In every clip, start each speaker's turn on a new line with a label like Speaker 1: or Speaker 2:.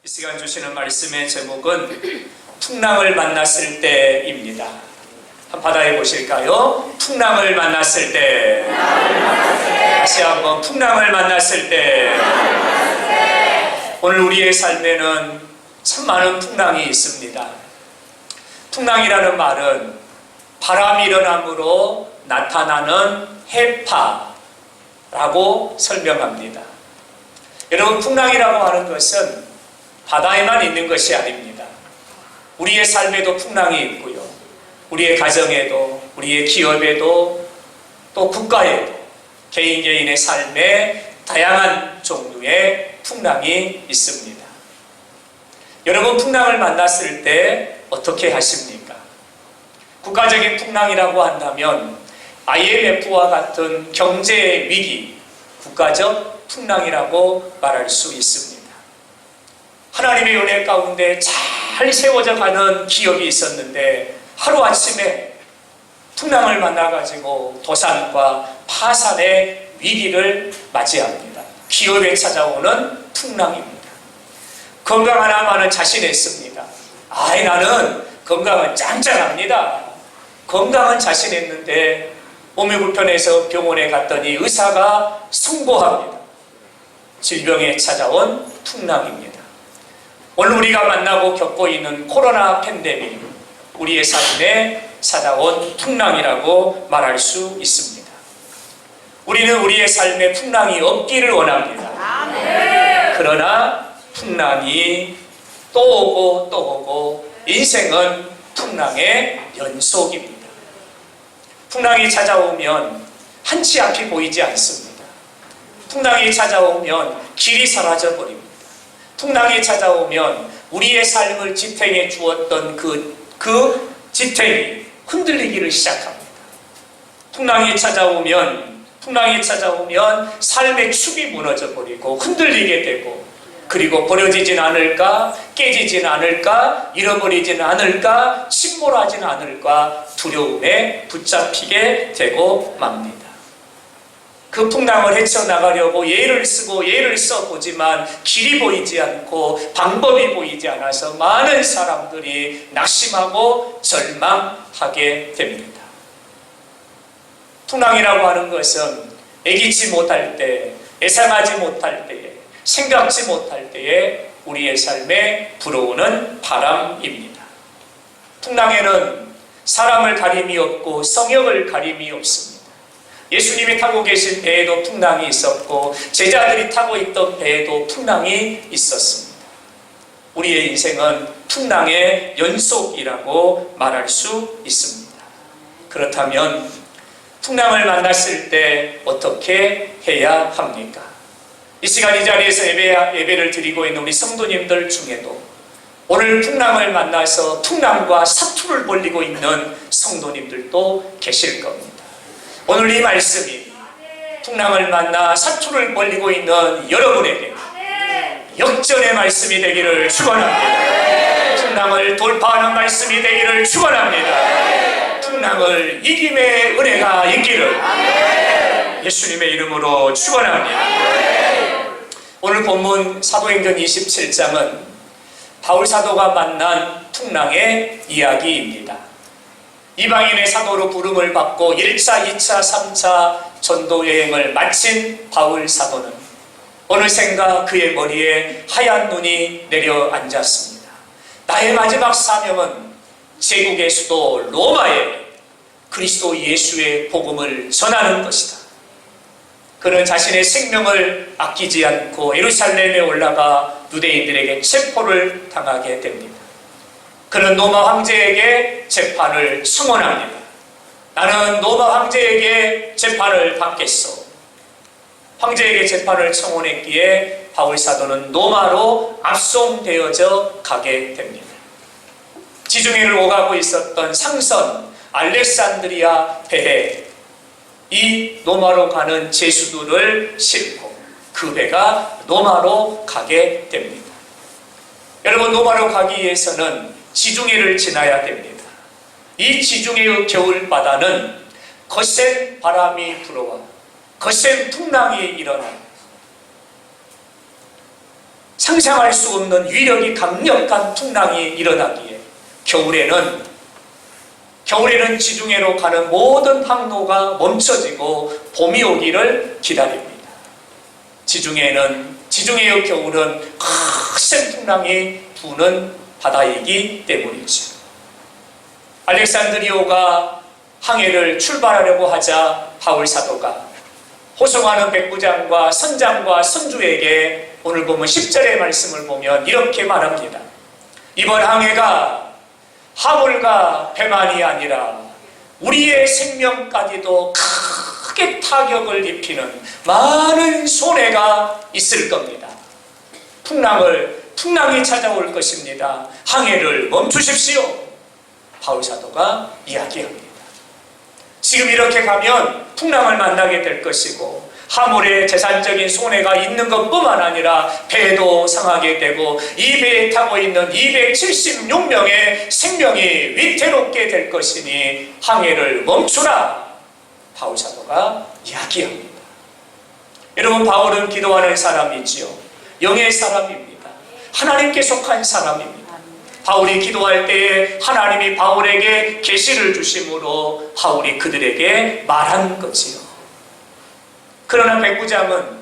Speaker 1: 이 시간 주시는 말씀의 제목은 풍랑을 만났을 때입니다. 한번 받아해 보실까요? 풍랑을 만났을 때. 다시 한번 풍랑을 만났을 때. 오늘 우리의 삶에는 참 많은 풍랑이 있습니다. 풍랑이라는 말은 바람이 일어남으로 나타나는 해파라고 설명합니다. 여러분, 풍랑이라고 하는 것은 바다에만 있는 것이 아닙니다. 우리의 삶에도 풍랑이 있고요. 우리의 가정에도, 우리의 기업에도, 또 국가에도, 개인의 삶에 다양한 종류의 풍랑이 있습니다. 여러분, 풍랑을 만났을 때 어떻게 하십니까? 국가적인 풍랑이라고 한다면 IMF와 같은 경제 위기, 국가적 풍랑이라고 말할 수 있습니다. 하나님의 은혜 가운데 잘 세워져 가는 기업이 있었는데 하루아침에 풍랑을 만나가지고 도산과 파산의 위기를 맞이합니다. 기업에 찾아오는 풍랑입니다. 건강 하나만은 자신했습니다. 나는 건강은 짱짱합니다. 건강은 자신했는데 몸이 불편해서 병원에 갔더니 의사가 선고합니다. 질병에 찾아온 풍랑입니다. 오늘 우리가 만나고 겪고 있는 코로나 팬데믹, 우리의 삶에 찾아온 풍랑이라고 말할 수 있습니다. 우리는 우리의 삶에 풍랑이 없기를 원합니다. 그러나 풍랑이 또 오고 또 오고 인생은 풍랑의 연속입니다. 풍랑이 찾아오면 한치 앞이 보이지 않습니다. 풍랑이 찾아오면 길이 사라져 버립니다. 풍랑이 찾아오면 우리의 삶을 지탱해 주었던 그 지탱이 흔들리기를 시작합니다. 풍랑이 찾아오면 삶의 축이 무너져 버리고 흔들리게 되고, 그리고 버려지진 않을까, 깨지진 않을까, 잃어버리진 않을까, 침몰하진 않을까 두려움에 붙잡히게 되고 맙니다. 그 풍랑을 헤쳐나가려고 예를 쓰고 예를 써보지만 길이 보이지 않고 방법이 보이지 않아서 많은 사람들이 낙심하고 절망하게 됩니다. 풍랑이라고 하는 것은 애기치 못할 때, 예상하지 못할 때에, 생각지 못할 때에 우리의 삶에 불어오는 바람입니다. 풍랑에는 사람을 가림이 없고 성역을 가림이 없습니다. 예수님이 타고 계신 배에도 풍랑이 있었고 제자들이 타고 있던 배에도 풍랑이 있었습니다. 우리의 인생은 풍랑의 연속이라고 말할 수 있습니다. 그렇다면 풍랑을 만났을 때 어떻게 해야 합니까? 이 시간 이 자리에서 예배를 드리고 있는 우리 성도님들 중에도 오늘 풍랑을 만나서 풍랑과 사투를 벌이고 있는 성도님들도 계실 겁니다. 오늘 이 말씀이 풍랑을 만나 사투를 벌이고 있는 여러분에게 역전의 말씀이 되기를 축원합니다. 풍랑을 돌파하는 말씀이 되기를 축원합니다. 풍랑을 이김의 은혜가 있기를 예수님의 이름으로 축원합니다. 오늘 본문 사도행전 27장은 바울 사도가 만난 풍랑의 이야기입니다. 이방인의 사도로 부름을 받고 1차, 2차, 3차 전도 여행을 마친 바울 사도는 어느샌가 그의 머리에 하얀 눈이 내려앉았습니다. 나의 마지막 사명은 제국의 수도 로마에 그리스도 예수의 복음을 전하는 것이다. 그는 자신의 생명을 아끼지 않고 예루살렘에 올라가 유대인들에게 체포를 당하게 됩니다. 그는 로마 황제에게 재판을 청원합니다. 나는 로마 황제에게 재판을 받겠소. 황제에게 재판을 청원했기에 바울 사도는 로마로 압송되어져 가게 됩니다. 지중해를 오가고 있었던 상선 알렉산드리아 배에 이 로마로 가는 제수들을 싣고 그 배가 로마로 가게 됩니다. 여러분, 로마로 가기 위해서는 지중해를 지나야 됩니다. 이 지중해의 겨울바다는 거센 바람이 불어와 거센 풍랑이 일어나요. 상상할 수 없는 위력이 강력한 풍랑이 일어나기에 겨울에는 지중해로 가는 모든 항로가 멈춰지고 봄이 오기를 기다립니다. 지중해의 겨울은 거센 풍랑이 부는 바다이기 때문이죠. 알렉산드리오가 항해를 출발하려고 하자 바울 사도가 호송하는 백부장과 선장과 선주에게 오늘 보면 10절의 말씀을 보면 이렇게 말합니다. 이번 항해가 화물과 배만이 아니라 우리의 생명까지도 크게 타격을 입히는 많은 손해가 있을 겁니다. 풍랑이 찾아올 것입니다. 항해를 멈추십시오. 바울 사도가 이야기합니다. 지금 이렇게 가면 풍랑을 만나게 될 것이고 화물에 재산적인 손해가 있는 것뿐만 아니라 배도 상하게 되고 이 배에 타고 있는 276명의 생명이 위태롭게 될 것이니 항해를 멈추라. 바울 사도가 이야기합니다. 여러분, 바울은 기도하는 사람이지요. 영의 사람입니다. 하나님께 속한 사람입니다. 바울이 기도할 때에 하나님이 바울에게 계시를 주심으로 바울이 그들에게 말한 거지요. 그러나 백부장은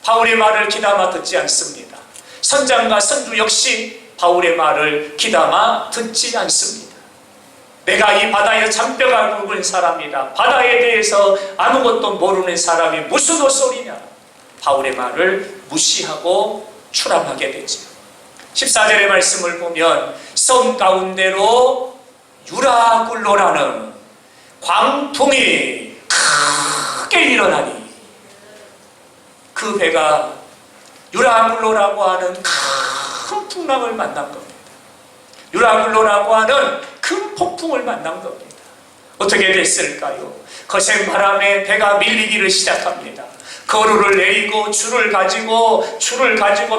Speaker 1: 바울의 말을 귀담아 듣지 않습니다. 선장과 선주 역시 바울의 말을 귀담아 듣지 않습니다. 내가 이 바다에 잔뼈가 굵은 사람이다. 바다에 대해서 아무것도 모르는 사람이 무슨 헛소리냐. 바울의 말을 무시하고 추람하게 되죠. 14절의 말씀을 보면 섬 가운데로 유라굴로라는 광풍이 크게 일어나니 그 배가 유라굴로라고 하는 큰 풍랑을 만난 겁니다. 유라굴로라고 하는 큰 폭풍을 만난 겁니다. 어떻게 됐을까요? 거센 바람에 배가 밀리기를 시작합니다. 거루를 내리고 줄을 가지고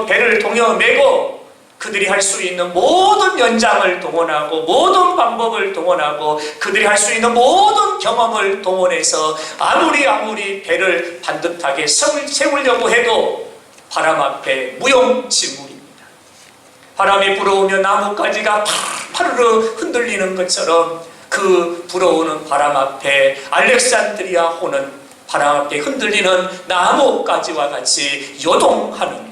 Speaker 1: 배를 동여매고 그들이 할 수 있는 모든 연장을 동원하고 모든 방법을 동원하고 그들이 할 수 있는 모든 경험을 동원해서 아무리 배를 반듯하게 세우려고 해도 바람 앞에 무용지물입니다. 바람이 불어오면 나뭇가지가 파르르 흔들리는 것처럼 그 불어오는 바람 앞에 알렉산드리아호는 바람 앞에 흔들리는 나뭇가지와 같이 요동하는,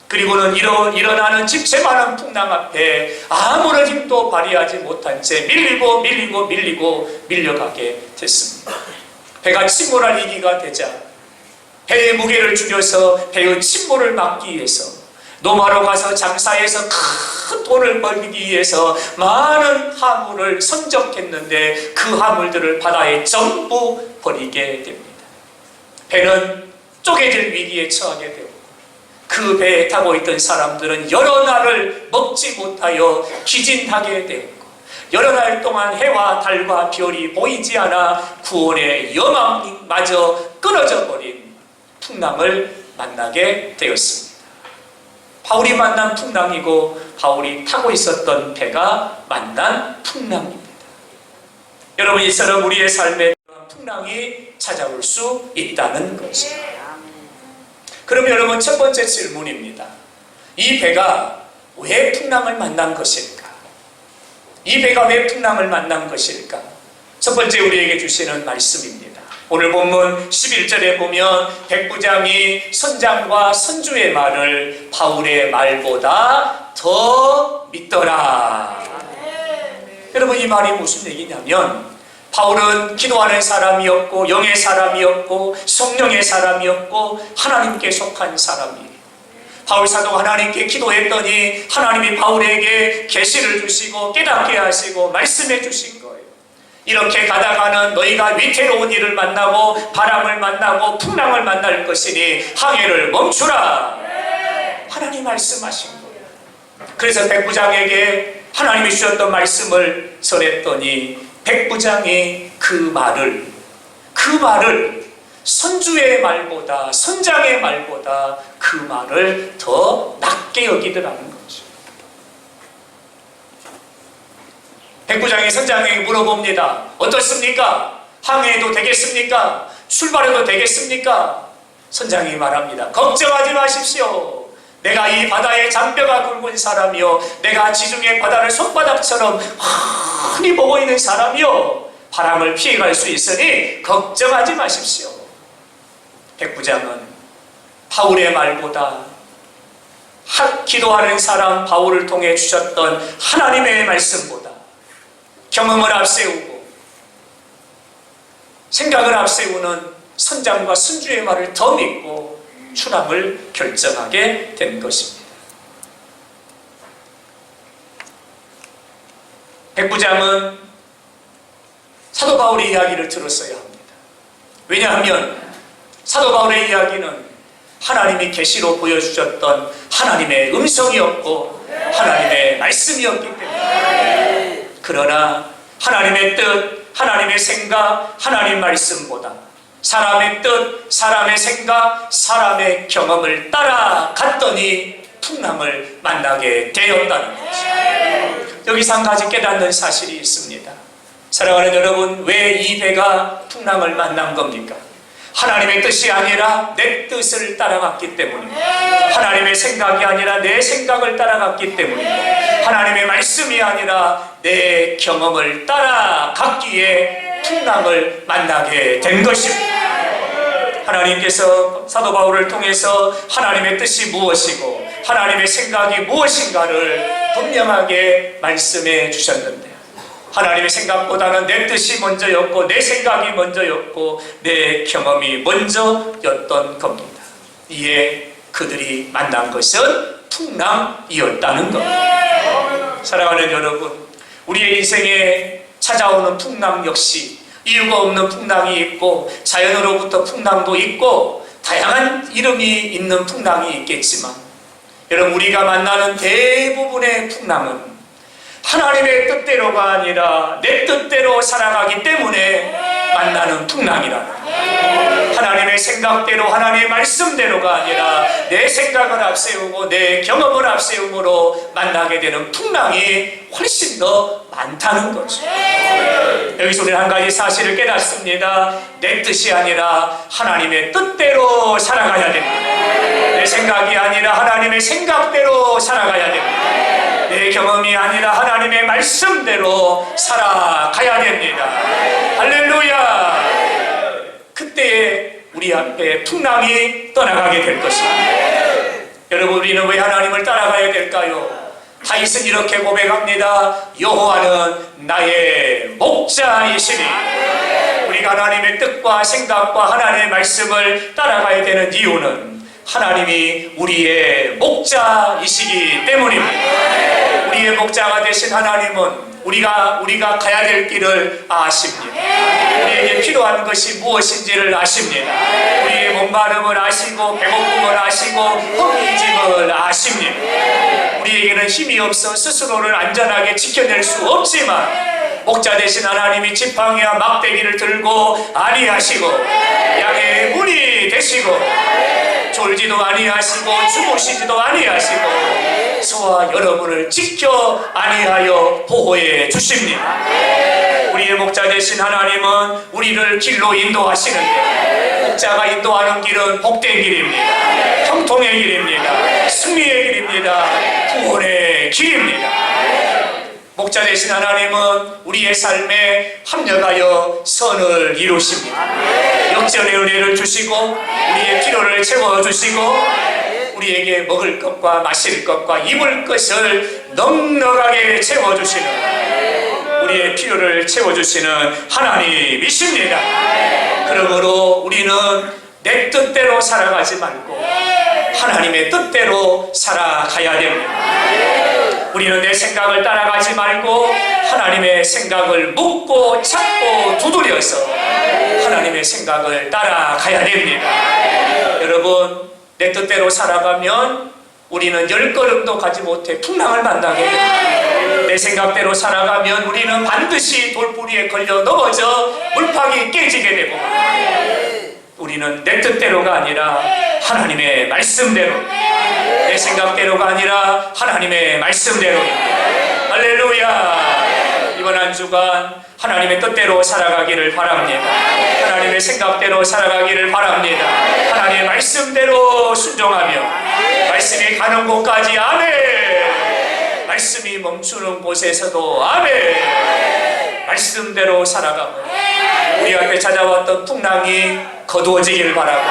Speaker 1: 그리고는 일어나는 집채만한 풍랑 앞에 아무런 힘도 발휘하지 못한 채 밀리고 밀려가게 됐습니다. 배가 침몰할 위기가 되자 배의 무게를 줄여서 배의 침몰을 막기 위해서 노마로 가서 장사해서 큰 돈을 벌기 위해서 많은 화물을 선적했는데 그 화물들을 바다에 전부 버리게 됩니다. 배는 쪼개질 위기에 처하게 되고 그 배에 타고 있던 사람들은 여러 날을 먹지 못하여 기진하게 되었고 여러 날 동안 해와 달과 별이 보이지 않아 구원의 여망마저 끊어져 버린 풍랑을 만나게 되었습니다. 바울이 만난 풍랑이고 바울이 타고 있었던 배가 만난 풍랑입니다. 여러분, 이처럼 우리의 삶에 풍랑이 찾아올 수 있다는 것이죠. 그럼 여러분, 첫 번째 질문입니다. 이 배가 왜 풍랑을 만난 것일까? 이 배가 왜 풍랑을 만난 것일까? 첫 번째 우리에게 주시는 말씀입니다. 오늘 본문 11절에 보면 백부장이 선장과 선주의 말을 바울의 말보다 더 믿더라. 여러분, 이 말이 무슨 얘기냐면 바울은 기도하는 사람이었고 영의 사람이었고 성령의 사람이었고 하나님께 속한 사람이에요. 바울 사도가 하나님께 기도했더니 하나님이 바울에게 계시를 주시고 깨닫게 하시고 말씀해 주신 거예요. 이렇게 가다가는 너희가 위태로운 일을 만나고 바람을 만나고 풍랑을 만날 것이니 항해를 멈추라. 하나님 말씀하신 거예요. 그래서 백부장에게 하나님이 주셨던 말씀을 전했더니 백부장이 그 말을 선주의 말보다 선장의 말보다 그 말을 더 낮게 여기더라는 거죠. 백부장이 선장에게 물어봅니다. 어떻습니까? 항해해도 되겠습니까? 출발해도 되겠습니까? 선장이 말합니다. 걱정하지 마십시오. 내가 이 바다의 잔뼈가 굵은 사람이요, 내가 지중해 바다를 손바닥처럼 흔히 보고 있는 사람이요, 바람을 피해갈 수 있으니 걱정하지 마십시오. 백부장은 바울의 말보다 기도하는 사람 바울을 통해 주셨던 하나님의 말씀보다 경험을 앞세우고 생각을 앞세우는 선장과 선주의 말을 더 믿고 출항을 결정하게 된 것입니다. 백부장은 사도 바울의 이야기를 들었어야 합니다. 왜냐하면 사도 바울의 이야기는 하나님이 계시로 보여주셨던 하나님의 음성이었고 하나님의 말씀이었기 때문에. 그러나 하나님의 뜻, 하나님의 생각, 하나님 말씀보다 사람의 뜻, 사람의 생각, 사람의 경험을 따라갔더니 풍랑을 만나게 되었다는 것이죠. 여기서 한 가지 깨닫는 사실이 있습니다. 사랑하는 여러분, 왜 이 배가 풍랑을 만난 겁니까? 하나님의 뜻이 아니라 내 뜻을 따라갔기 때문입니다. 하나님의 생각이 아니라 내 생각을 따라갔기 때문입니다. 하나님의 말씀이 아니라 내 경험을 따라갔기에 풍랑을 만나게 된 것입니다. 하나님께서 사도 바울을 통해서 하나님의 뜻이 무엇이고 하나님의 생각이 무엇인가를 분명하게 말씀해 주셨는데, 하나님의 생각보다는 내 뜻이 먼저였고 내 생각이 먼저였고 내 경험이 먼저였던 겁니다. 이에 그들이 만난 것은 풍랑이었다는 겁니다. 사랑하는 여러분, 우리의 인생에 찾아오는 풍랑 역시 이유가 없는 풍랑이 있고 자연으로부터 풍랑도 있고 다양한 이름이 있는 풍랑이 있겠지만, 여러분, 우리가 만나는 대부분의 풍랑은 하나님의 뜻대로가 아니라 내 뜻대로 살아가기 때문에 만나는 풍랑이라는 거예요. 하나님의 생각대로, 하나님의 말씀대로가 아니라 내 생각을 앞세우고 내 경험을 앞세움으로 만나게 되는 풍랑이 훨씬 더 많다는 거죠. 여기서 우리는 한 가지 사실을 깨닫습니다. 내 뜻이 아니라 하나님의 뜻대로 살아가야 됩니다. 내 생각이 아니라 하나님의 생각대로 살아가야 됩니다. 내 경험이 아니라 하나님의 말씀대로 살아가야 됩니다. 할렐루야! 그때에 우리 앞에 풍랑이 떠나가게 될 것입니다. 여러분, 우리는 왜 하나님을 따라가야 될까요? 다윗은 이렇게 고백합니다. 여호와는 나의 목자이시니. 우리가 하나님의 뜻과 생각과 하나님의 말씀을 따라가야 되는 이유는 하나님이 우리의 목자이시기 때문입니다. 우리의 목자가 되신 하나님은 우리가 가야 될 길을 아십니다. 우리에게 필요한 것이 무엇인지를 아십니다. 우리의 목마름을 아시고 배고픔을 아시고 허기짐을 아십니다. 우리에게는 힘이 없어 스스로를 안전하게 지켜낼 수 없지만 목자 되신 하나님이 지팡이와 막대기를 들고 안위하시고 양의 문이 되시고 졸지도 아니하시고 주무시지도 아니하시고 저와 여러분을 지켜 안위하여 보호해 주십니다. 우리의 목자 되신 하나님은 우리를 길로 인도하시는데, 목자가 인도하는 길은 복된 길입니다. 형통의 길입니다. 승리의 길입니다. 구원의 길입니다. 목자 되신 하나님은 우리의 삶에 합력하여 선을 이루십니다. 역전의 은혜를 주시고 우리의 필요를 채워주시고 우리에게 먹을 것과 마실 것과 입을 것을 넉넉하게 채워주시는, 우리의 필요를 채워주시는 하나님이십니다. 그러므로 우리는 내 뜻대로 살아가지 말고 하나님의 뜻대로 살아가야 됩니다. 우리는 내 생각을 따라가지 말고 하나님의 생각을 묻고 찾고 두드려서 하나님의 생각을 따라가야 됩니다. 여러분, 내 뜻대로 살아가면 우리는 10걸음도 가지 못해 풍랑을 만나게 됩니다. 내 생각대로 살아가면 우리는 반드시 돌뿌리에 걸려 넘어져 물팍이 깨지게 되고, 우리는 내 뜻대로가 아니라 하나님의 말씀대로, 내 생각대로가 아니라 하나님의 말씀대로. 할렐루야! 이번 한 주간 하나님의 뜻대로 살아가기를 바랍니다. 하나님의 생각대로 살아가기를 바랍니다. 하나님의 말씀대로 순종하며 말씀이 가는 곳까지 아멘. 말씀이 멈추는 곳에서도 아멘. 말씀대로 살아가며 우리 앞에 찾아왔던 풍랑이 거두어지기를 바라고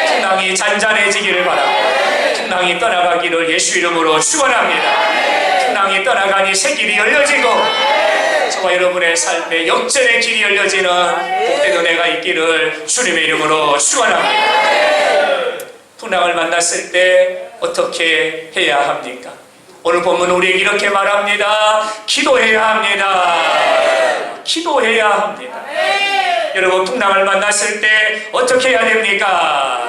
Speaker 1: 풍랑이 잔잔해지기를 바라고 풍랑이 떠나가기를 예수 이름으로 축원합니다. 풍랑이 떠나가니 새 길이 열려지고 저와 여러분의 삶에 역전의 길이 열려지는 복된 은혜가 있기를 주님의 이름으로 축원합니다. 풍랑을 만났을 때 어떻게 해야 합니까? 오늘 본문 우리에게 이렇게 말합니다. 기도해야 합니다. 기도해야 합니다. 여러분 풍랑을 만났을 때 어떻게 해야 됩니까?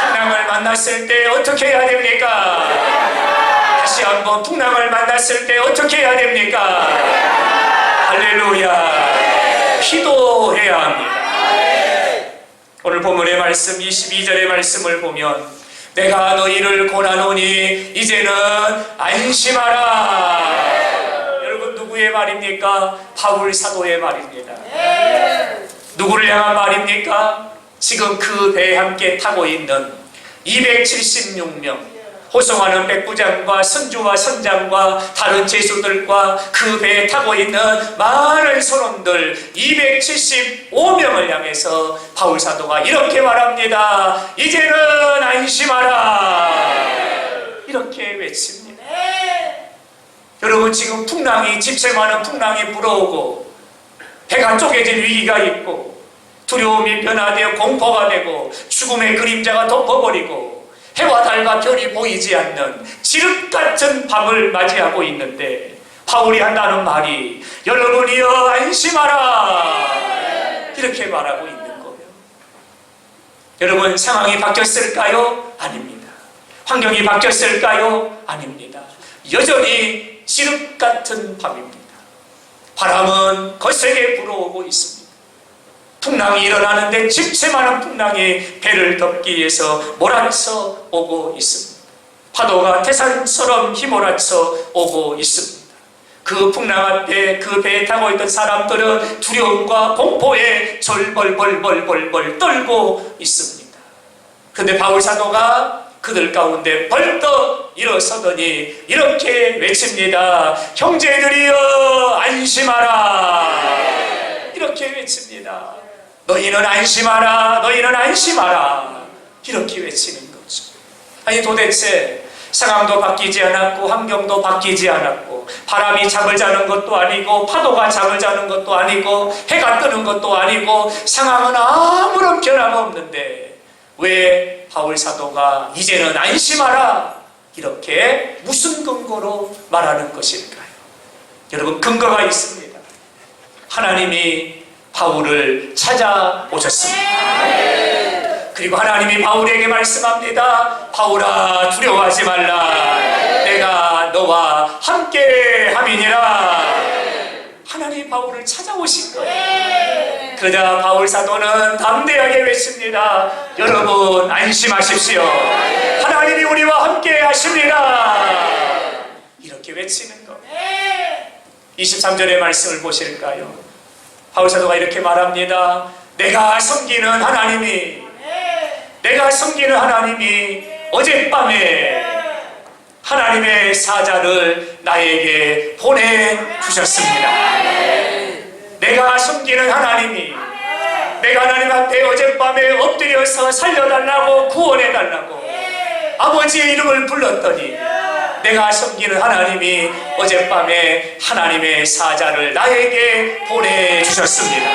Speaker 1: 풍랑을 만났을 때 어떻게 해야 됩니까? 다시 한번 풍랑을 만났을 때 어떻게 해야 됩니까? 할렐루야. 기도해야 합니다. 오늘 본문의 말씀 22절의 말씀을 보면 내가 너희를 고나노니 이제는 안심하라. 여러분 누구의 말입니까? 바울 사도의 말입니다. 누구를 향한 말입니까? 지금 그 배에 함께 타고 있는 276명 호송하는 백부장과 선주와 선장과 다른 제수들과 그 배에 타고 있는 많은 선원들 275명을 향해서 바울 사도가 이렇게 말합니다. 이제는 안심하라. 이렇게 외칩니다. 여러분 지금 풍랑이 집채 많은 풍랑이 불어오고 배가 쪼개질 위기가 있고 두려움이 변화되어 공포가 되고 죽음의 그림자가 덮어버리고 해와 달과 별이 보이지 않는 지륵같은 밤을 맞이하고 있는데 바울이 한다는 말이 여러분이여 안심하라 이렇게 말하고 있는 거예요. 여러분 상황이 바뀌었을까요? 아닙니다. 환경이 바뀌었을까요? 아닙니다. 여전히 지륵같은 밤입니다. 바람은 거세게 불어오고 있습니다. 풍랑이 일어나는데 집채만한 풍랑이 배를 덮기 위해서 몰아쳐 오고 있습니다. 파도가 태산처럼 휘몰아쳐 오고 있습니다. 그 풍랑 앞에 그 배에 타고 있던 사람들은 두려움과 공포에 절벌벌벌벌벌 떨고 있습니다. 그런데 바울 사도가 그들 가운데 벌떡 일어서더니 이렇게 외칩니다. 형제들이여 안심하라. 이렇게 외칩니다. 너희는 안심하라. 너희는 안심하라. 이렇게 외치는 거죠. 아니 도대체 상황도 바뀌지 않았고 환경도 바뀌지 않았고 바람이 잠을 자는 것도 아니고 파도가 잠을 자는 것도 아니고 해가 뜨는 것도 아니고 상황은 아무런 변화가 없는데 왜 바울 사도가 이제는 안심하라 이렇게 무슨 근거로 말하는 것일까요? 여러분 근거가 있습니다. 하나님이 바울을 찾아오셨습니다. 그리고 하나님이 바울에게 말씀합니다. 바울아 두려워하지 말라. 내가 너와 함께 함이니라. 하나님이 바울을 찾아오신 거예요. 그러자 바울 사도는 담대하게 외칩니다. 여러분 안심하십시오. 하나님이 우리와 함께 하십니다. 이렇게 외치는 거예요. 23절의 말씀을 보실까요? 바울 사도가 이렇게 말합니다. 내가 섬기는 하나님이 어젯밤에 하나님의 사자를 나에게 보내주셨습니다. 내가 섬기는 하나님이 내가 하나님 앞에 어젯밤에 엎드려서 살려달라고 구원해달라고 아버지의 이름을 불렀더니 내가 섬기는 하나님이 어젯밤에 하나님의 사자를 나에게 보내주셨습니다.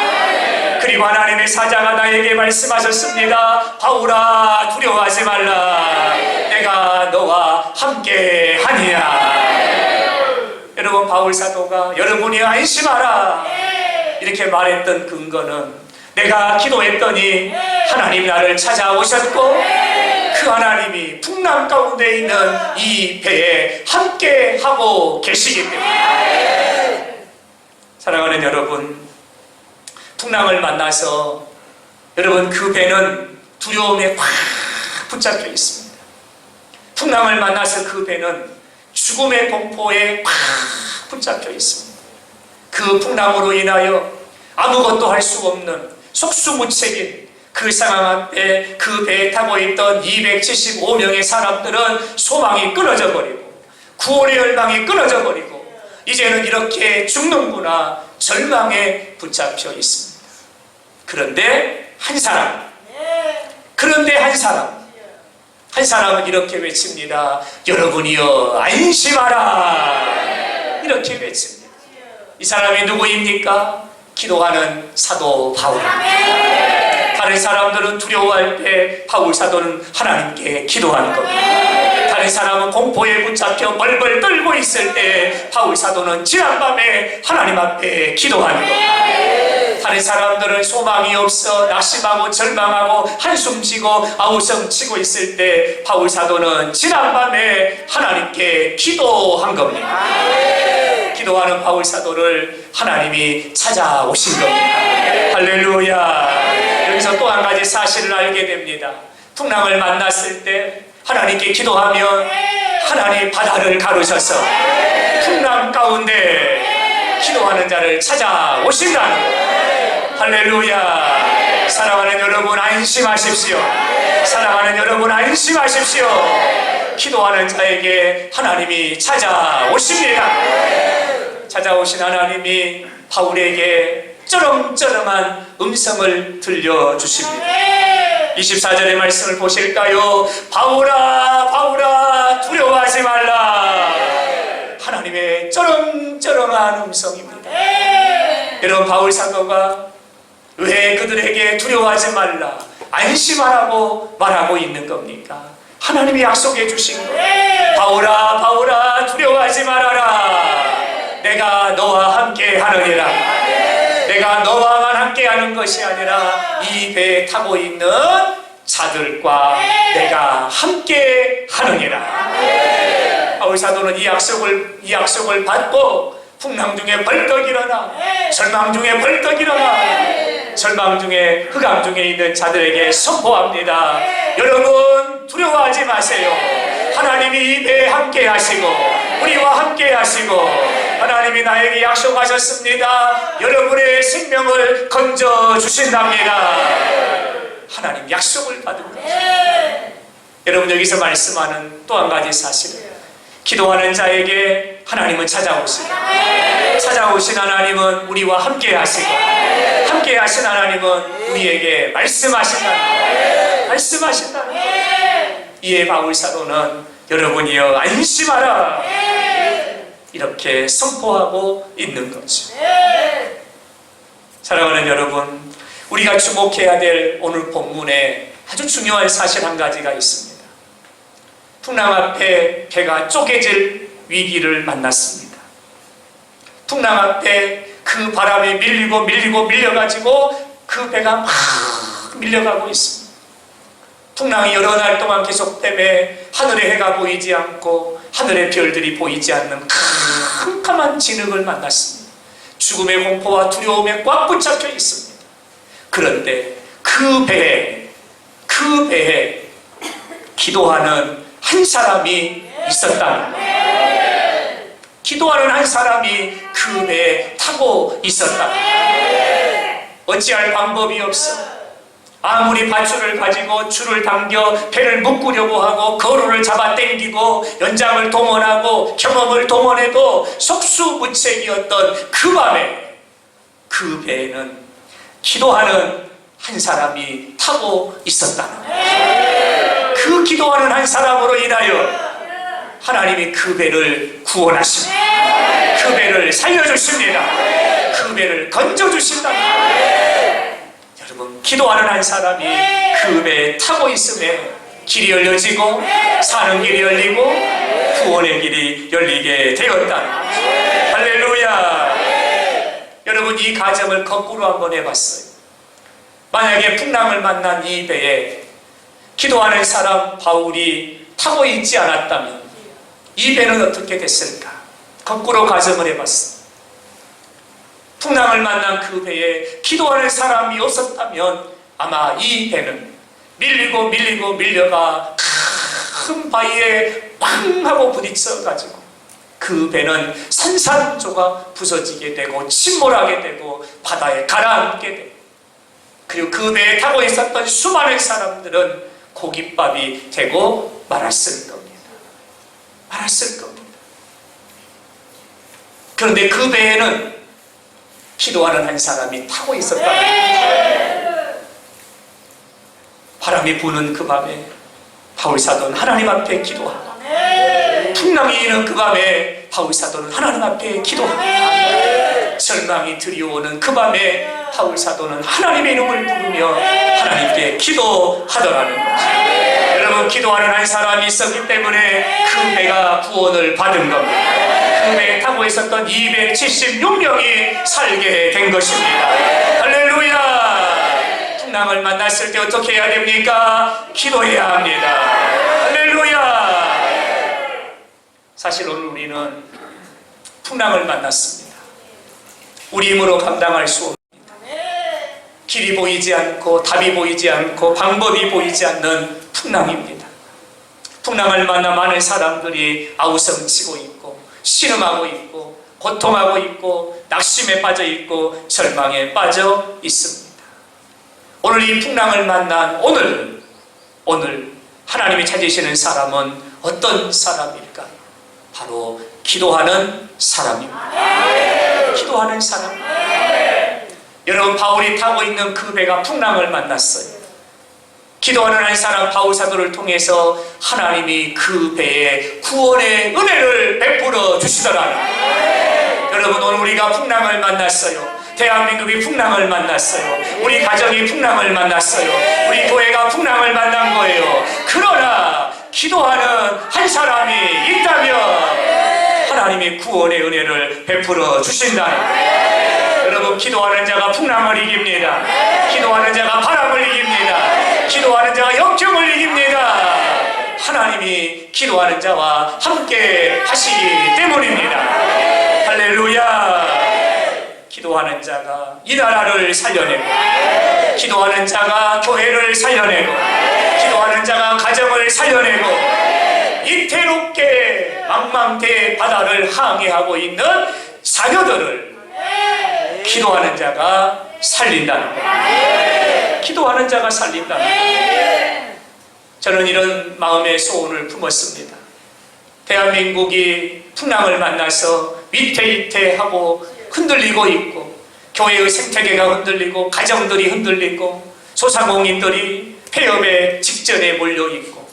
Speaker 1: 그리고 하나님의 사자가 나에게 말씀하셨습니다. 바울아 두려워하지 말라. 내가 너와 함께 하니라. 여러분 바울 사도가 여러분이 안심하라 이렇게 말했던 근거는 내가 기도했더니 하나님 나를 찾아오셨고 그 하나님이 풍랑 가운데 있는 이 배에 함께 하고 계시기 때문에 사랑하는 여러분 풍랑을 만나서 여러분 그 배는 두려움에 꽉 붙잡혀 있습니다. 풍랑을 만나서 그 배는 죽음의 공포에 꽉 붙잡혀 있습니다. 그 풍랑으로 인하여 아무것도 할 수 없는 속수무책인 그 상황 앞에 그 배에 타고 있던 275명의 사람들은 소망이 끊어져 버리고 구원의 열망이 끊어져 버리고 이제는 이렇게 죽는구나 절망에 붙잡혀 있습니다. 그런데 한 사람은 이렇게 외칩니다. 여러분이여 안심하라. 이렇게 외칩니다. 이 사람이 누구입니까? 기도하는 사도 바울입니다. 다른 사람들은 두려워할 때 바울 사도는 하나님께 기도하는 겁니다. 다른 사람은 공포에 붙잡혀 벌벌 떨고 있을 때 바울 사도는 지난밤에 하나님 앞에 기도하는 겁니다. 다른 사람들은 소망이 없어 낙심하고 절망하고 한숨 쉬고 아우성 치고 있을 때 바울 사도는 지난밤에 하나님께 기도한 겁니다. 기도하는 바울 사도를 하나님이 찾아오신 겁니다. 할렐루야. 여기서 또 한 가지 사실을 알게 됩니다. 풍랑을 만났을 때 하나님께 기도하면 하나님 바다를 가르셔서 풍랑 가운데 기도하는 자를 찾아오신다는 거예요. 할렐루야. 사랑하는 여러분 안심하십시오. 사랑하는 여러분 안심하십시오. 기도하는 자에게 하나님이 찾아오십니다. 찾아오신 하나님이 바울에게 쩌렁쩌렁한 음성을 들려주십니다. 24절의 말씀을 보실까요? 바울아 바울아 두려워하지 말라. 하나님의 쩌렁쩌렁한 음성입니다. 여러분 바울 사도가 왜 그들에게 두려워하지 말라 안심하라고 말하고 있는 겁니까? 하나님이 약속해 주신 거예요. 바울아 바울아 두려워하지 말아라. 내가 너와 함께 하느니라. 내가 너와만 함께 하는 것이 아니라 이 배에 타고 있는 자들과 내가 함께 하느니라. 바울 사도는 이 약속을 받고 풍랑 중에 벌떡 일어나 절망 중에 벌떡 일어나 절망 중에 흑암 중에 있는 자들에게 선포합니다. 여러분 두려워하지 마세요. 하나님이 이 배에 함께 하시고 우리와 함께 하시고 하나님이 나에게 약속하셨습니다. 여러분의 생명을 건져주신답니다. 하나님 약속을 받은 거죠. 여러분 여기서 말씀하는 또 한 가지 사실은 기도하는 자에게 하나님은 찾아오신 하나님은 우리와 함께 하시고 함께 하신 하나님은 우리에게 말씀하신다. 이에 바울 사도는 여러분이여 안심하라 이렇게 선포하고 있는 거죠. 사랑하는 여러분, 우리가 주목해야 될 오늘 본문에 아주 중요한 사실 한 가지가 있습니다. 풍랑 앞에 배가 쪼개질 위기를 만났습니다. 풍랑 앞에 그 바람에 밀려가지고 그 배가 막 밀려가고 있습니다. 풍랑이 여러 날 동안 계속되며 하늘의 해가 보이지 않고 하늘의 별들이 보이지 않는 캄캄한 진흙을 만났습니다. 죽음의 공포와 두려움에 꽉 붙잡혀 있습니다. 그런데 그 배에 기도하는 한 사람이 있었다. 기도하는 한 사람이 그 배에 타고 있었다. 어찌할 방법이 없어. 아무리 밧줄을 가지고 줄을 당겨 배를 묶으려고 하고 거루를 잡아 당기고 연장을 동원하고 경험을 동원해도 속수무책이었던 그 밤에 그 배에는 기도하는 한 사람이 타고 있었다는 거예요. 그 기도하는 한 사람으로 인하여 하나님이 그 배를 구원하십니다. 그 배를 살려주십니다. 그 배를 건져주신다. 여러분 기도하는 한 사람이 그 배에 타고 있음에 길이 열려지고 사는 길이 열리고 구원의 길이 열리게 되었다. 할렐루야. 여러분 이 가정을 거꾸로 한번 해봤어요. 만약에 풍랑을 만난 이 배에 기도하는 사람 바울이 타고 있지 않았다면 이 배는 어떻게 됐을까? 거꾸로 가정을 해봤어요. 풍랑을 만난 그 배에 기도하는 사람이 없었다면 아마 이 배는 밀려가 큰 바위에 꽝 하고 부딪혀가지고 그 그 배는 산산조각 부서지게 되고 침몰하게 되고 바다에 가라앉게 되고, 그리고 그 배에 타고 있었던 수많은 사람들은 고깃밥이 되고 말았을 겁니다. 말았을 겁니다. 그런데 그 배에는 기도하는 한 사람이 타고 있었다. 바람이 부는 그 밤에 바울사도는 하나님 앞에 기도하고, 풍랑이 이는 그 밤에 바울사도는 하나님 앞에 기도하고, 절망이 들이오는 그 밤에 바울사도는 하나님의 이름을 부르며 하나님께 기도하더라는 거죠. 여러분, 기도하는 한 사람이 있었기 때문에 그 배가 구원을 받은 겁니다. 그 배에 타고 있었던 276명이 살게 된 것입니다. 할렐루야! 풍랑을 만났을 때 어떻게 해야 됩니까? 기도해야 합니다. 할렐루야! 사실 오늘 우리는 풍랑을 만났습니다. 우리 힘으로 감당할 수 없습니다. 길이 보이지 않고 답이 보이지 않고 방법이 보이지 않는 풍랑입니다. 풍랑을 만나 많은 사람들이 아우성치고 있고 신음하고 있고 고통하고 있고 낙심에 빠져 있고 절망에 빠져 있습니다. 오늘 이 풍랑을 만난 오늘 하나님이 찾으시는 사람은 어떤 사람일까? 바로 기도하는 사람입니다. 기도하는 사람. 여러분, 바울이 타고 있는 그 배가 풍랑을 만났어요. 기도하는 한 사람 바울사도를 통해서 하나님이 그 배에 구원의 은혜를 베풀어 주시더라. 여러분, 오늘 우리가 풍랑을 만났어요. 대한민국이 풍랑을 만났어요. 우리 가정이 풍랑을 만났어요. 우리 교회가 풍랑을 만난 거예요. 그러나 기도하는 한 사람이 있다면 하나님이 구원의 은혜를 베풀어 주신다. 여러분, 기도하는 자가 풍랑을 이깁니다. 기도하는 자가 바람을 이깁니다. 기도하는 자가 역경을 이깁니다. 하나님이 기도하는 자와 함께 하시기 때문입니다. 할렐루야! 기도하는 자가 이 나라를 살려내고, 기도하는 자가 교회를 살려내고, 기도하는 자가 가정을 살려내고, 이태롭게 망망대해 바다를 항해하고 있는 자녀들을 기도하는 자가 살린다는 거예요. 기도하는 자가 살린다는 거예요. 저는 이런 마음의 소원을 품었습니다. 대한민국이 풍랑을 만나서 위태위태하고 흔들리고 있고, 교회의 생태계가 흔들리고, 가정들이 흔들리고, 소상공인들이 폐업의 직전에 몰려있고,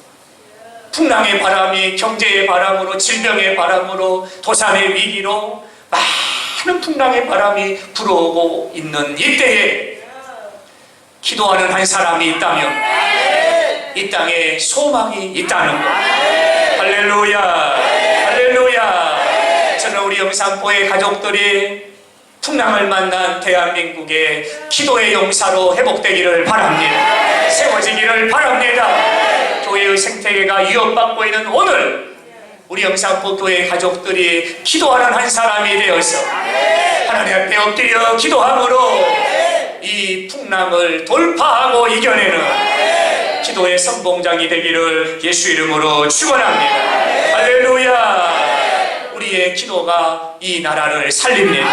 Speaker 1: 풍랑의 바람이 경제의 바람으로, 질병의 바람으로, 도산의 위기로 많은 풍랑의 바람이 불어오고 있는 이때에 기도하는 한 사람이 있다면 이 땅에 소망이 있다는 것. 할렐루야! 할렐루야! 저는 우리 영산포의 가족들이 풍랑을 만난 대한민국의 기도의 용사로 회복되기를 바랍니다. 세워지기를 바랍니다. 교회의 생태계가 위협받고 있는 오늘, 우리 영산포 교회 가족들이 기도하는 한 사람이 되어서 하나님 앞에 엎드려 기도함으로 이 풍랑을 돌파하고 이겨내는 기도의 선봉장이 되기를 예수 이름으로 축원합니다. 할렐루야! 우리의 기도가 이 나라를 살립니다.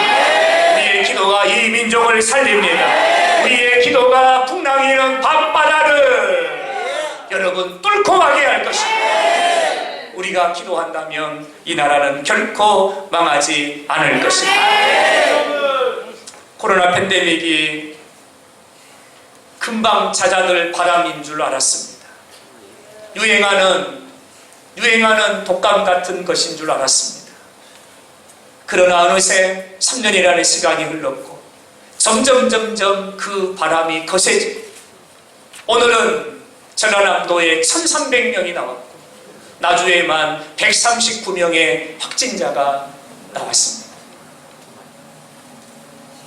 Speaker 1: 우리의 기도가 이 민족을 살립니다. 우리의 기도가 풍랑이 이는 밤바다를 여러분 뚫고 가게 할 것입니다. 우리가 기도한다면 이 나라는 결코 망하지 않을 것입니다. 코로나 팬데믹이 금방 잦아들 바람인 줄 알았습니다. 유행하는 독감 같은 것인 줄 알았습니다. 그러나 어느새 3년이라는 시간이 흘렀고 점점 그 바람이 거세지고, 오늘은 전라남도에 1300명이 나왔고 나주에만 139명의 확진자가 나왔습니다.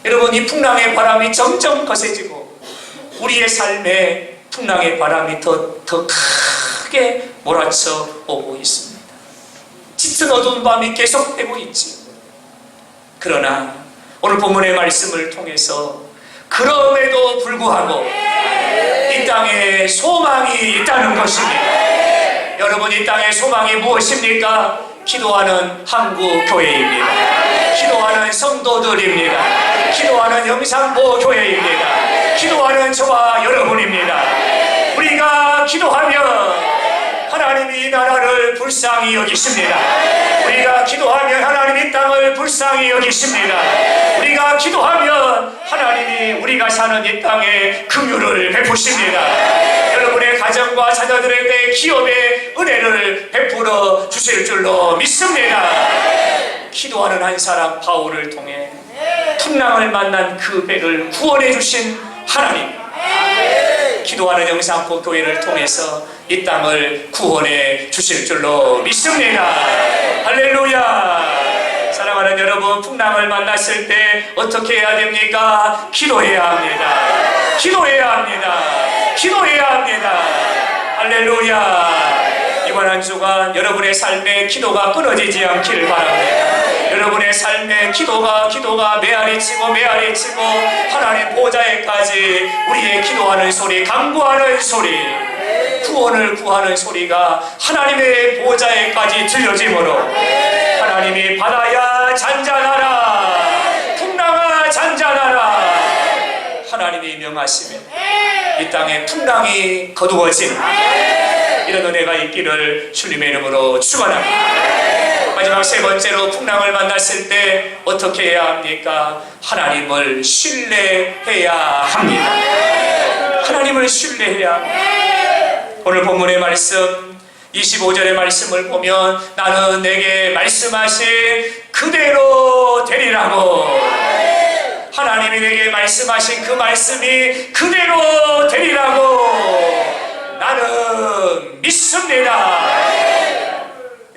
Speaker 1: 여러분, 이 풍랑의 바람이 점점 거세지고 우리의 삶에 풍랑의 바람이 더 크게 몰아쳐 오고 있습니다. 짙은 어두운 밤이 계속되고 있지. 그러나 오늘 본문의 말씀을 통해서 그럼에도 불구하고 이 땅에 소망이 있다는 것입니다. 여러분, 이 땅에 소망이 무엇입니까? 기도하는 한국교회입니다. 기도하는 성도들입니다. 기도하는 영산보 교회입니다. 기도하는 저와 여러분입니다. 우리가 기도하면 하나님이 이 나라를 불쌍히 여기십니다. 우리가 기도하면 하나님이 땅을 불쌍히 여기십니다. 우리가 기도하면 하나님이 우리가 사는 이 땅에 긍휼을 베푸십니다. 여러분의 가정과 자녀들에게 기업의 은혜를 베풀어 주실 줄로 믿습니다. 기도하는 한 사람 바울을 통해 풍랑을 만난 그 배를 구원해 주신 하나님, 기도하는 영산포 교회를 통해서 이 땅을 구원해 주실 줄로 믿습니다. 할렐루야. 사랑하는 여러분, 풍랑을 만났을 때 어떻게 해야 됩니까? 기도해야 합니다. 기도해야 합니다. 기도해야 합니다. 할렐루야. 이번 한 주간 여러분의 삶에 기도가 끊어지지 않기를 바랍니다. 여러분의 삶에 기도가 메아리치고 하나님 보좌에까지 우리의 기도하는 소리, 간구하는 소리, 구원을 구하는 소리가 하나님의 보좌에까지 들려지므로 하나님이 바다야 잔잔하라, 풍랑아 잔잔하라, 하나님이 명하시면 이 땅에 풍랑이 거두어진 이런 은혜가 있기를 주님의 이름으로 축원합니다. 마지막 세 번째로, 풍랑을 만났을 때 어떻게 해야 합니까? 하나님을 신뢰해야 합니다. 하나님을 신뢰해야 합니다. 오늘 본문의 말씀 25절의 말씀을 보면 나는 내게 말씀하신 그대로 되리라고, 하나님이 내게 말씀하신 그 말씀이 그대로 되리라고 나는 믿습니다.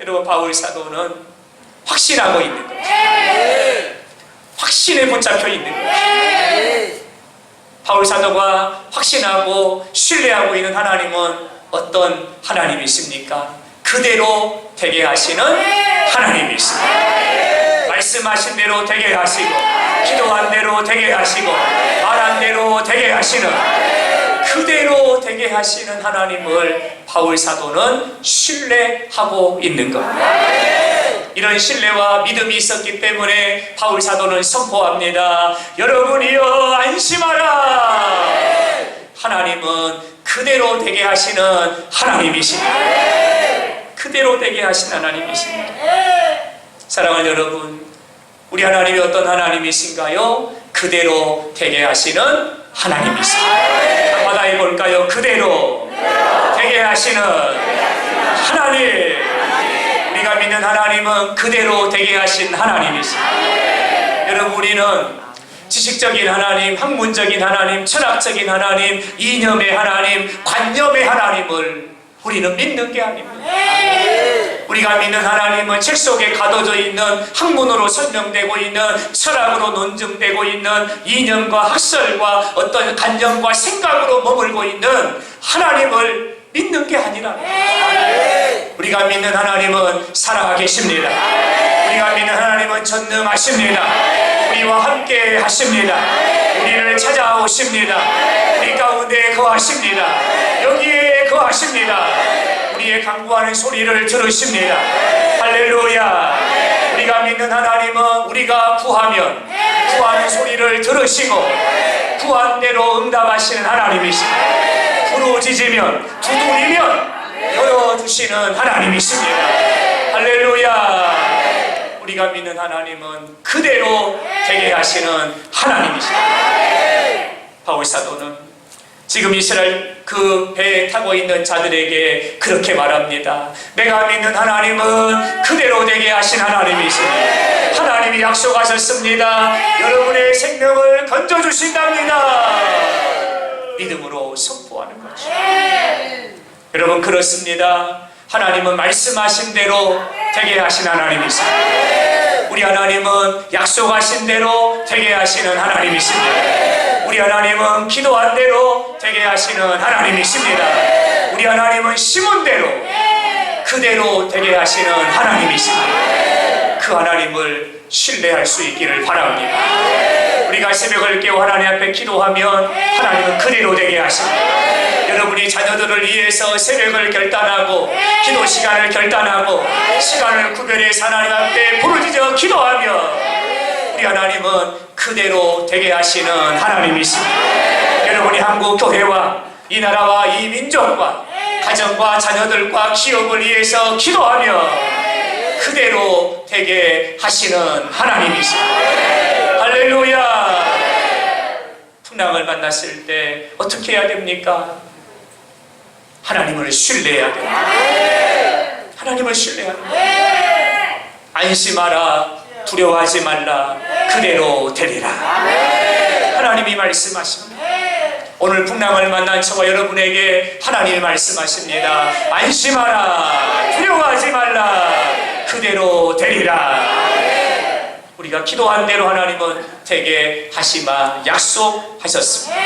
Speaker 1: 여러분, 바울 사도는 확신하고 있는 거죠. 확신에 붙잡혀 있는 거죠. 바울 사도가 확신하고 신뢰하고 있는 하나님은 어떤 하나님이십니까? 그대로 되게 하시는 하나님이십니다. 말씀하신 대로 되게 하시고, 기도한 대로 되게 하시고, 말한 대로 되게 하시는, 그대로 되게 하시는 하나님을 바울 사도는 신뢰하고 있는 겁니다. 이런 신뢰와 믿음이 있었기 때문에 바울 사도는 선포합니다. 여러분이여 안심하라. 하나님은 그대로 되게 하시는 하나님이십니다. 그대로 되게 하시는 하나님이십니다. 사랑하는 여러분, 우리 하나님이 어떤 하나님이신가요? 그대로 되게 하시는 하나님이십니다. 바다에 볼까요? 그대로 되게 하시는 하나님. 우리가 믿는 하나님은 그대로 되게 하신 하나님이십니다. 여러분, 우리는 지식적인 하나님, 학문적인 하나님, 철학적인 하나님, 이념의 하나님, 관념의 하나님을 우리는 믿는 게 아닙니다. 우리가 믿는 하나님은 책 속에 가둬져 있는, 학문으로 설명되고 있는, 철학으로 논증되고 있는 이념과 학설과 어떤 관념과 생각으로 머물고 있는 하나님을 믿는 게 아니라, 우리가 믿는 하나님은 살아계십니다. 우리가 믿는 하나님은 전능하십니다. 우리와 함께 하십니다. 우리를 찾아오십니다. 우리 가운데 거하십니다. 여기에 거하십니다. 우리의 간구하는 소리를 들으십니다. 할렐루야. 우리가 믿는 하나님은 우리가 구하면 구하는 소리를 들으시고 구한대로 응답하시는 하나님이십니다. 부르짖으면 두드리면 열어주시는 하나님이십니다. 할렐루야. 우리가 믿는 하나님은 그대로 되게 하시는 하나님이십니다. 바울 사도는 지금 이스라엘 그 배에 타고 있는 자들에게 그렇게 말합니다. 내가 믿는 하나님은 그대로 되게 하신 하나님이십니다. 하나님이 약속하셨습니다. 여러분의 생명을 건져주신답니다. 믿음으로 선포하는 거죠. 여러분, 그렇습니다. 하나님은 말씀하신 대로 되게 하신 하나님이십니다. 우리 하나님은 약속하신 대로 되게 하시는 하나님이십니다. 우리 하나님은 기도한 대로 되게 하시는 하나님이십니다. 우리 하나님은 심은 대로 그대로 되게 하시는 하나님이십니다. 그 하나님을 신뢰할 수 있기를 바랍니다. 우리가 새벽을 깨워 하나님 앞에 기도하면 하나님은 그대로 되게 하십니다. 여러분이 자녀들을 위해서 새벽을 결단하고 기도 시간을 결단하고 시간을 구별해서 하나님 앞에 부르짖어 기도하며 우리 하나님은 그대로 되게 하시는 하나님이십니다. 여러분이 한국 교회와 이 나라와 이 민족과 가정과 자녀들과 기업을 위해서 기도하며 그대로 되게 하시는 하나님이십니다. 할렐루야. 풍랑을 만났을 때 어떻게 해야 됩니까? 하나님을 신뢰해야 됩니다. 하나님을 신뢰해야 됩니다. 안심하라, 두려워하지 말라, 그대로 되리라. 하나님이 말씀하십니다. 오늘 풍랑을 만난 저와 여러분에게 하나님이 말씀하십니다. 안심하라, 두려워하지 말라, 그대로 되리라. 우리가 기도한 대로 하나님은 되게 하시마 약속하셨습니다.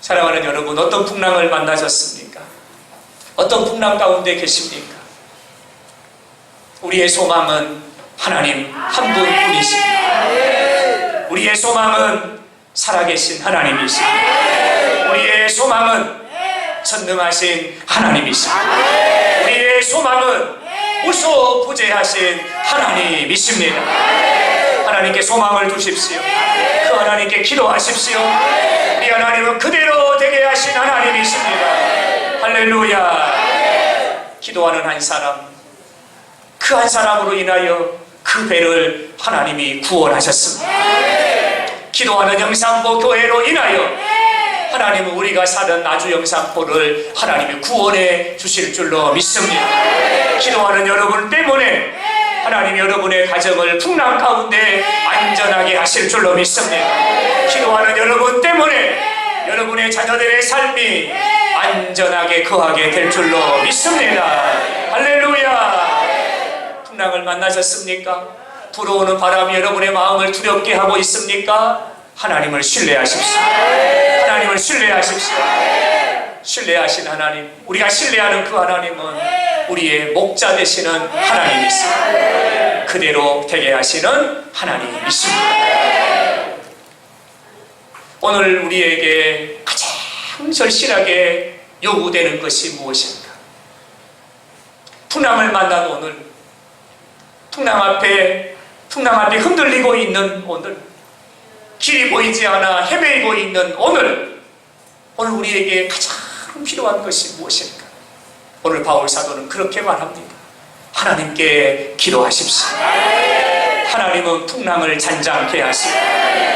Speaker 1: 사랑하는 여러분, 어떤 풍랑을 만나셨습니까? 어떤 풍랑 가운데 계십니까? 우리의 소망은 하나님 한 분뿐이십니다. 우리의 소망은 살아계신 하나님이십니다. 우리의 소망은 전능하신 하나님이십니다. 우리의 소망은 우소부재하신 하나님이십니다. 하나님께 소망을 두십시오. 그 하나님께 기도하십시오. 우리 하나님은 그대로 되게 하신 하나님이십니다. 할렐루야. 기도하는 한 사람, 그 한 사람으로 인하여 그 배를 하나님이 구원하셨습니다. 기도하는 영산포 교회로 인하여 하나님은 우리가 사는 나주 영산포를 하나님이 구원해 주실 줄로 믿습니다. 기도하는 여러분 때문에 하나님 여러분의 가정을 풍랑 가운데 안전하게 하실 줄로 믿습니다. 기도하는 여러분 때문에 여러분의 자녀들의 삶이 안전하게 거하게 될 줄로 믿습니다. 할렐루야. 풍랑을 만나셨습니까? 불어오는 바람이 여러분의 마음을 두렵게 하고 있습니까? 하나님을 신뢰하십시오. 하나님을 신뢰하십시오. 신뢰하신 하나님, 우리가 신뢰하는 그 하나님은 우리의 목자 되시는 하나님이십니다. 그대로 되게 하시는 하나님이십니다. 오늘 우리에게 가장 절실하게 요구되는 것이 무엇인가? 풍랑을 만난 오늘, 풍랑 앞에 흔들리고 있는 오늘, 길이 보이지 않아 헤매이고 있는 오늘 우리에게 가장 필요한 것이 무엇인가? 오늘 바울 사도는 그렇게 말합니다. 하나님께 기도하십시오. 하나님은 풍랑을 잔잔케 하시고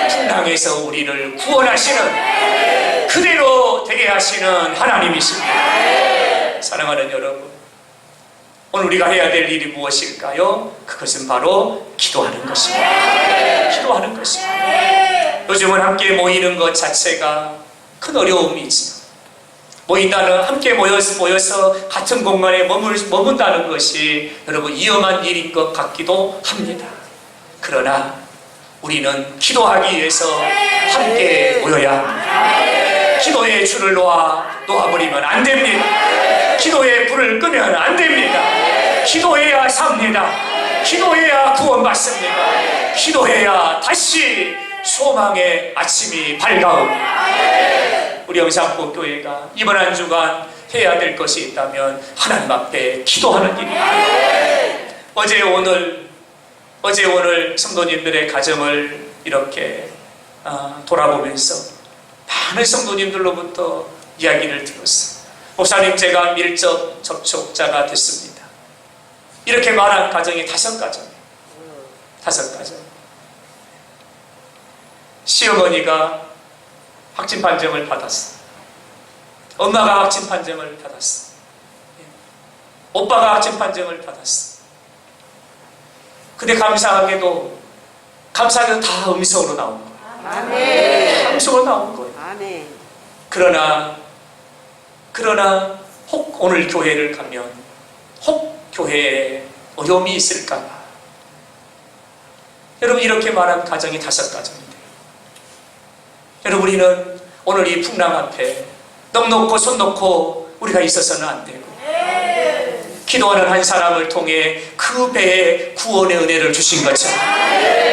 Speaker 1: 풍랑에서 우리를 구원하시는, 그대로 되게 하시는 하나님이십니다. 사랑하는 여러분, 오늘 우리가 해야 될 일이 무엇일까요? 그것은 바로 기도하는 것입니다. 기도하는 것입니다. 요즘은 함께 모이는 것 자체가 큰 어려움이지만, 함께 모여서 같은 공간에 머문다는 것이 여러분 위험한 일인 것 같기도 합니다. 그러나 우리는 기도하기 위해서 함께 모여야 합니다. 기도의 줄을 놓아버리면 안 됩니다. 기도의 불을 끄면 안 됩니다. 기도해야 삽니다. 기도해야 구원받습니다. 기도해야 다시 소망의 아침이 밝아옵니다. 우리 영산포 교회가 이번 한 주간 해야 될 것이 있다면 하나님 앞에 기도하는 일입니다. 어제 오늘 성도님들의 가정을 이렇게 돌아보면서 많은 성도님들로부터 이야기를 들었어요. 목사님, 제가 밀접 접촉자가 됐습니다. 이렇게 말한 가정이 5가정이에요. 5가정. 시어머니가 확진 판정을 받았어. 엄마가 확진 판정을 받았어. 오빠가 확진 판정을 받았어. 근데 감사하게도 다 음성으로 나온 거예요.
Speaker 2: 아멘.
Speaker 1: 음성으로 나온 거예요.
Speaker 2: 아멘.
Speaker 1: 그러나 혹 오늘 교회를 가면 혹 교회에 어려움이 있을까? 여러분, 이렇게 말한 가정이 5가정인데, 여러분, 우리는 오늘 이 풍랑 앞에 넋 놓고 손 놓고 우리가 있어서는 안 되고, 기도하는 한 사람을 통해 그 배에 구원의 은혜를 주신 것처럼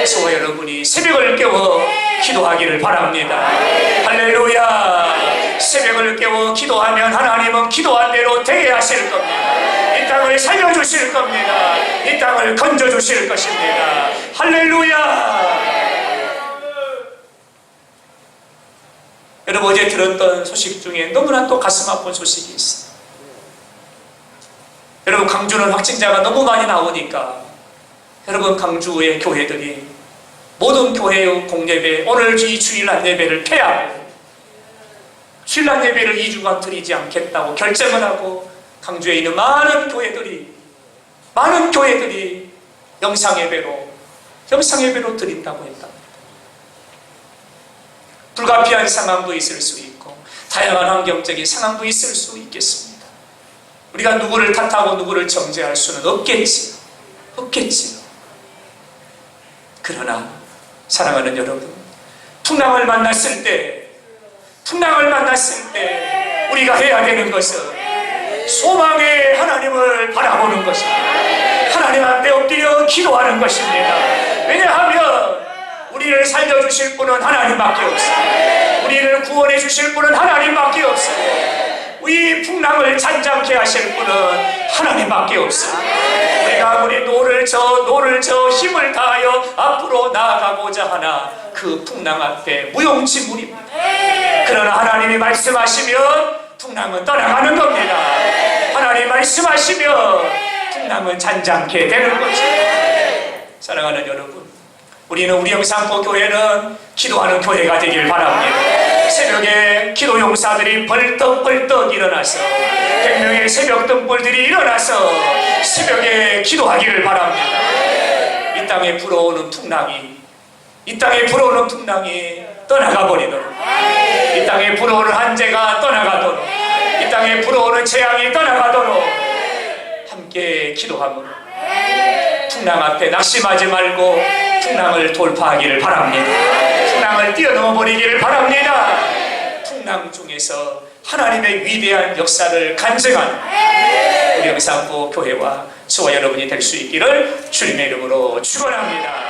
Speaker 1: 저와 여러분이 새벽을 깨워 기도하기를 바랍니다. 할렐루야. 새벽을 깨워 기도하면 하나님은 기도한 대로 되게 하실 겁니다. 이 땅을 땅을 살려주실 겁니다. 이 땅을 건져주실 것입니다. 할렐루야. 여러분, 어제 들었던 소식 중에 너무나 또 가슴 아픈 소식이 있어요. 여러분, 강주는 확진자가 너무 많이 나오니까 여러분, 강주의 교회들이 모든 교회의 공예배, 오늘 이 주일날 예배를 폐하고 주일날 예배를 2주간 드리지 않겠다고 결정을 하고 강주에 있는 많은 교회들이 영상예배로 드린다고 했다. 불가피한 상황도 있을 수 있고 다양한 환경적인 상황도 있을 수 있겠습니다. 우리가 누구를 탓하고 누구를 정죄할 수는 없겠지요. 그러나 사랑하는 여러분, 풍랑을 만났을 때 우리가 해야 되는 것은 소망의 하나님을 바라보는 것입니다. 하나님 앞에 엎드려 기도하는 것입니다. 왜냐하면 우리를 살려주실 분은 하나님밖에 없어요. 우리를 구원해 주실 분은 하나님밖에 없어요. 이 풍랑을 잔잔케 하실 분은 하나님밖에 없어요. 우리가 아무리 노를 저 힘을 다하여 앞으로 나아가고자 하나 그 풍랑 앞에 무용지물입니다. 그러나 하나님이 말씀하시면 풍랑은 떠나가는 겁니다. 하나님 말씀하시면 풍랑은 잔잔케 되는 거죠. 사랑하는 여러분, 우리는 우리 영산포 교회는 기도하는 교회가 되길 바랍니다. 새벽에 기도 용사들이 벌떡벌떡 일어나서 100명의 새벽 등불들이 일어나서 새벽에 기도하기를 바랍니다. 이 땅에 불어오는 풍랑이 떠나가 버리도록, 이 땅에 불어오는 한재가 떠나가도록, 이 땅에 불어오는 재앙이 떠나가도록 함께 기도함으로 풍랑 앞에 낙심하지 말고 풍랑을 돌파하기를 바랍니다. 풍랑을 뛰어넘어 버리기를 바랍니다. 풍랑 중에서 하나님의 위대한 역사를 간증하는 우리 영산포 교회와 저와 여러분이 될 수 있기를 주님의 이름으로 축원합니다.